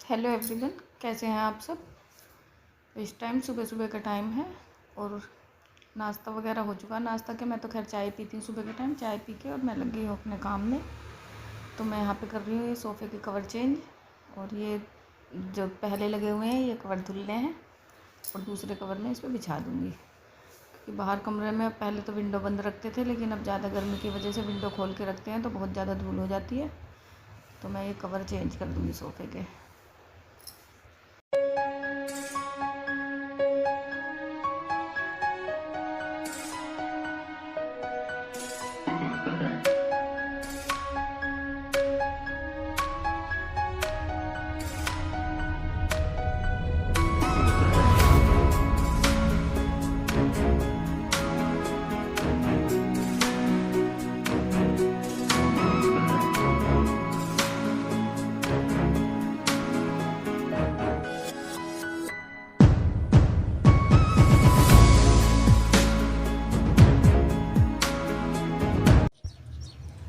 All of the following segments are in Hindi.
हेलो एवरीवन, कैसे हैं आप सब। इस टाइम सुबह सुबह का टाइम है और नाश्ता वगैरह हो चुका। नाश्ता के मैं तो खैर चाय पीती हूँ सुबह के टाइम। चाय पी के और मैं लग गई हूँ अपने काम में। तो मैं यहाँ पे कर रही हूँ ये सोफ़े के कवर चेंज। और ये जो पहले लगे हुए हैं ये कवर धुलने हैं और दूसरे कवर में इस पर बिछा दूँगी। क्योंकि बाहर कमरे में पहले तो विंडो बंद रखते थे, लेकिन अब ज़्यादा गर्मी की वजह से विंडो खोल के रखते हैं तो बहुत ज़्यादा धूल हो जाती है। तो मैं ये कवर चेंज कर दूँगी सोफ़े के।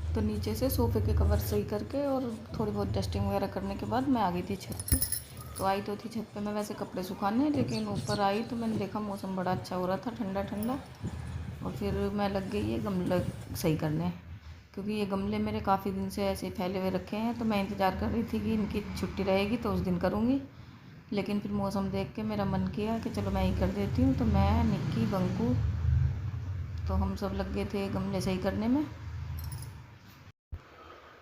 तो नीचे से सोफ़े के कवर सही करके और थोड़ी बहुत डस्टिंग वगैरह करने के बाद मैं आ गई थी छत पे। तो आई तो थी छत पे मैं वैसे कपड़े सुखाने, लेकिन ऊपर आई तो मैंने देखा मौसम बड़ा अच्छा हो रहा था, ठंडा ठंडा। और फिर मैं लग गई ये गमले सही करने, क्योंकि ये गमले मेरे काफ़ी दिन से ऐसे फैले हुए रखे हैं। तो मैं इंतज़ार कर रही थी कि इनकी छुट्टी रहेगी तो उस दिन करूँगी। लेकिन फिर मौसम देख के मेरा मन किया कि चलो मैं ही कर देती हूँ। तो मैं, निक्की, बंकू, तो हम सब लग गए थे गमले सही करने में।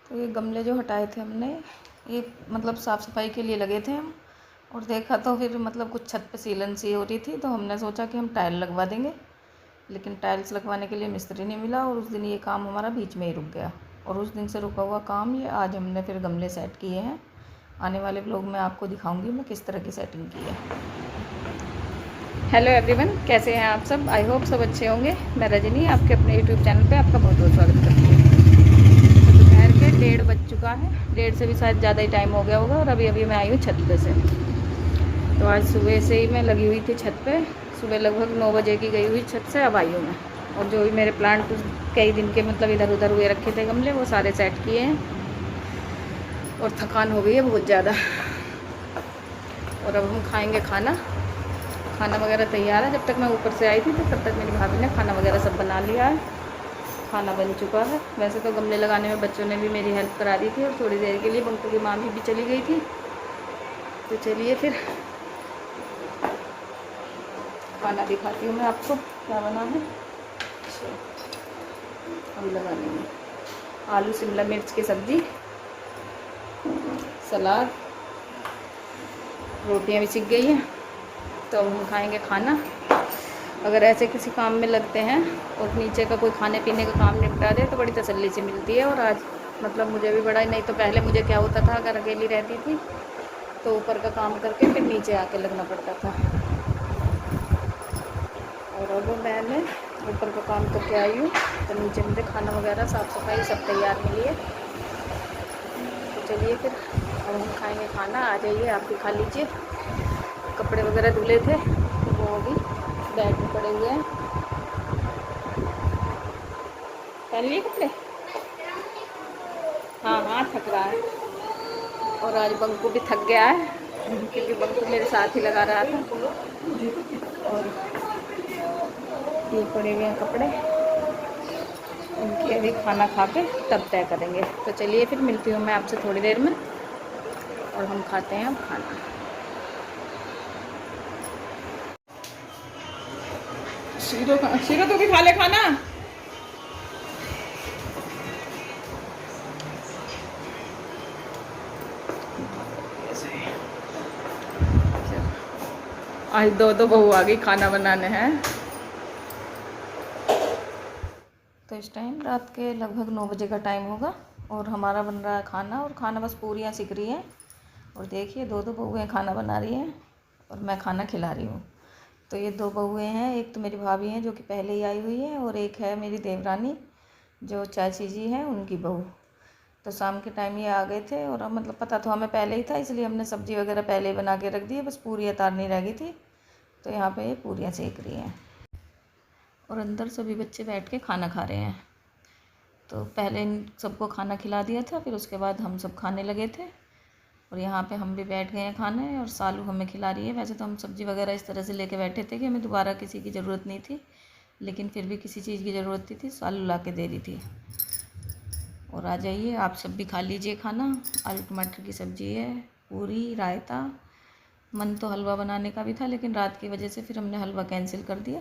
तो ये गमले जो हटाए थे हमने, ये मतलब साफ़ सफाई के लिए लगे थे हम। और देखा तो फिर मतलब कुछ छत पे सीलन सी हो रही थी, तो हमने सोचा कि हम टाइल लगवा देंगे। लेकिन टाइल्स लगवाने के लिए मिस्त्री नहीं मिला और उस दिन ये काम हमारा बीच में ही रुक गया। और उस दिन से रुका हुआ काम ये आज हमने फिर गमले सेट किए हैं। आने वाले ब्लॉग में आपको दिखाऊंगी मैं किस तरह की सेटिंग की है। हेलो एवरीवन, कैसे हैं आप सब। आई होप सब अच्छे होंगे। मैं रजनी आपके अपने यूट्यूब चैनल पे आपका बहुत बहुत स्वागत करती हूँ। दोपहर के 1:30 बज चुका है, 1:30 से भी शायद ज़्यादा ही टाइम हो गया होगा। और अभी मैं आई हूँ छत पे से। तो आज सुबह से ही मैं लगी हुई थी छत पे। सुबह लगभग 9 बजे की गई हुई छत से, अब आई हूँ मैं। और जो भी मेरे प्लांट कई दिन के मतलब इधर उधर हुए रखे थे गमले, वो सारे सेट किए हैं। और थकान हो गई है बहुत ज़्यादा। और अब हम खाएंगे खाना। खाना वगैरह तैयार है। जब तक मैं ऊपर से आई थी तो तब तक मेरी भाभी ने खाना वगैरह सब बना लिया है। खाना बन चुका है। वैसे तो गमले लगाने में बच्चों ने भी मेरी हेल्प करा दी थी और थोड़ी देर के लिए बंकू की मामी भी चली गई थी। तो चलिए फिर खाना दिखाती हूँ मैं आपको क्या बना है। हम लगा लेंगे आलू शिमला मिर्च की सब्ज़ी, सलाद, रोटियां भी सीख गई हैं। तो हम खाएंगे खाना। अगर ऐसे किसी काम में लगते हैं और नीचे का कोई खाने पीने का काम निपटा दे तो बड़ी तसल्ली से मिलती है। और आज मतलब मुझे भी बड़ा ही, नहीं तो पहले मुझे क्या होता था, अगर अकेली रहती थी तो ऊपर का काम करके फिर नीचे आके लगना पड़ता था। और अब मैंने ऊपर का काम करके आई हूँ तो नीचे मुझे खाना वगैरह साफ़ सफाई सब तैयार मिली है। तो चलिए फिर अब हम खाएंगे खाना। आ जाइए, आप भी खा लीजिए। कपड़े वगैरह धुले थे तो वो अभी बेड में पड़े हुए हैं। पहन लिए कपड़े? हाँ हाँ, थक रहा है। और आज बंकू भी थक गया है क्योंकि बंकू मेरे साथ ही लगा रहा था। और ये पड़े हुए हैं कपड़े, इनकी अभी खाना खा के तब तय करेंगे। तो चलिए फिर मिलती हूँ मैं आपसे थोड़ी देर में और हम खाते हैं अब खाना। शीरो तू भी खा ले खाना। आज दो बहू आ गई खाना बनाने हैं। तो इस टाइम रात के लगभग 9 बजे का टाइम होगा और हमारा बन रहा है खाना। और खाना बस पूरियाँ सिक रही हैं। और देखिए दो बहुएँ खाना बना रही हैं और मैं खाना खिला रही हूँ। तो ये 2 बहुएँ हैं, एक तो मेरी भाभी हैं जो कि पहले ही आई हुई है, और एक है मेरी देवरानी जो चाची जी हैं उनकी बहू। तो शाम के टाइम ये आ गए थे और मतलब पता तो हमें पहले ही था, इसलिए हमने सब्ज़ी वगैरह पहले ही बना के रख दी है, बस पूरियाँ तारनी रह गई थी। तो यहाँ पे ये पूरियाँ सेक रही हैं और अंदर सभी बच्चे बैठ के खाना खा रहे हैं। तो पहले इन सबको खाना खिला दिया था, फिर उसके बाद हम सब खाने लगे थे। और यहाँ पे हम भी बैठ गए हैं खाने और सालू हमें खिला रही है। वैसे तो हम सब्ज़ी वगैरह इस तरह से लेके बैठे थे कि हमें दोबारा किसी की ज़रूरत नहीं थी, लेकिन फिर भी किसी चीज़ की ज़रूरत थी सालू ला के दे रही थी। और आ जाइए आप सब भी खा लीजिए खाना। आलू टमाटर की सब्ज़ी है, पूरी, रायता। मन तो हलवा बनाने का भी था, लेकिन रात की वजह से फिर हमने हलवा कैंसिल कर दिया।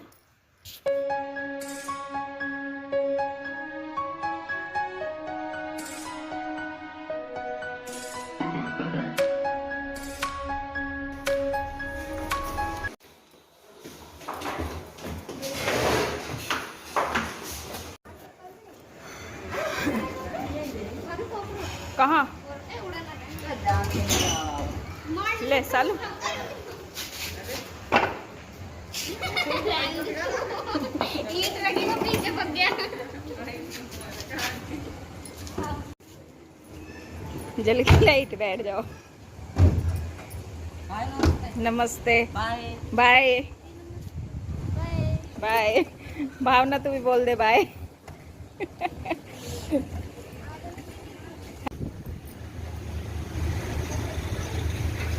कहाँ ले सालू? जल्दी लाइट बैठ जाओ। नमस्ते। Bye bye bye. भावना तू भी बोल दे बाय।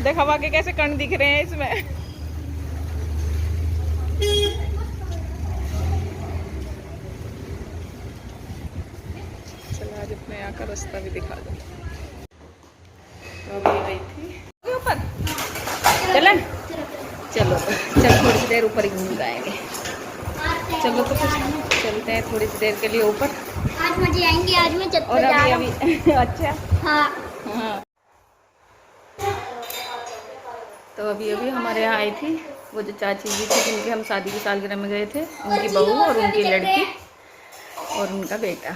देख हवा के कैसे कण दिख रहे हैं इसमें। चलो आज अपने यहाँ का रास्ता भी दिखा दो। तो अभी गई थी ऊपर। चलन चलो चल थोड़ी सी देर ऊपर ही घूम जाएंगे। चलो तो कुछ चलते हैं थोड़ी सी देर के लिए ऊपर। आज मजे आएंगे। आज मैं छत और पे जा रहा अभी अच्छा हाँ हाँ। तो अभी हमारे यहाँ आई थी वो जो चाची जी थी जिनके हम शादी की सालगिरह में गए थे, उनकी बहू और उनकी लड़की और उनका बेटा।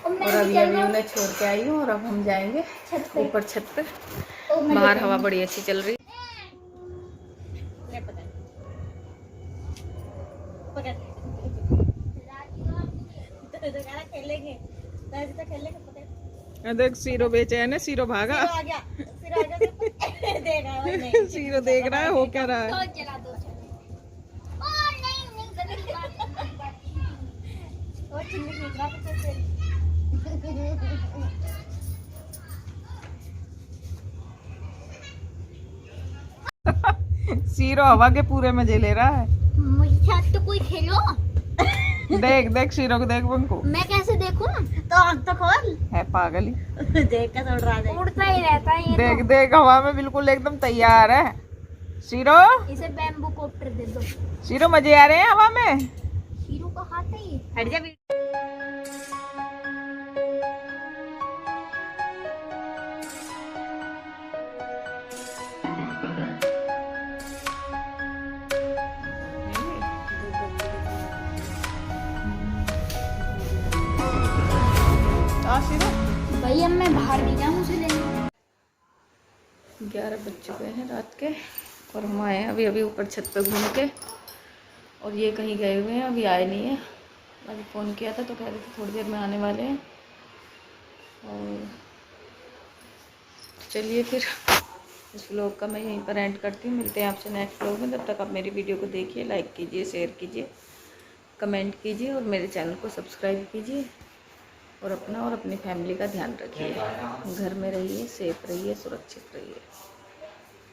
और अभी उन्हें छोड़ के आई हूँ और अब हम जाएंगे ऊपर छत पे। बाहर हवा बड़ी अच्छी चल रही। देख सीरो बेचे है ना, सीरो भागा। सीरो देख रहा है हो क्या रहा है। सीरो हवा के पूरे मजे ले रहा है। मुझे साथ तो कोई खेलो। देख देख शीरो को देख बंको। मैं कैसे देखूं? तो आँख तो खोल। है पागल ही। देख कर उड़ रहा है। उड़ता ही रहता है ये। देख तो देख हवा में बिल्कुल एकदम तैयार है शीरो। इसे बैम्बू कॉप्टर दे दो। शीरो मजे आ रहे हैं हवा में। शीरो का हाथ है ये। हट जा। भाई अब मैं बाहर नहीं जाऊँ उसे लेने। 11 बज चुके हैं रात के और हम आए हैं अभी ऊपर छत पे घूम के। और ये कहीं गए हुए हैं, अभी आए नहीं है। अभी फ़ोन किया था तो कह रहे थे थोड़ी देर में आने वाले हैं। और चलिए फिर इस व्लॉग का मैं यहीं पर एंड करती हूँ। मिलते हैं आपसे नेक्स्ट व्लॉग में। तब तक आप मेरी वीडियो को देखिए, लाइक कीजिए, शेयर कीजिए, कमेंट कीजिए और मेरे चैनल को सब्सक्राइब कीजिए। और अपना और अपनी फैमिली का ध्यान रखिए। घर में रहिए, सेफ रहिए, सुरक्षित रहिए।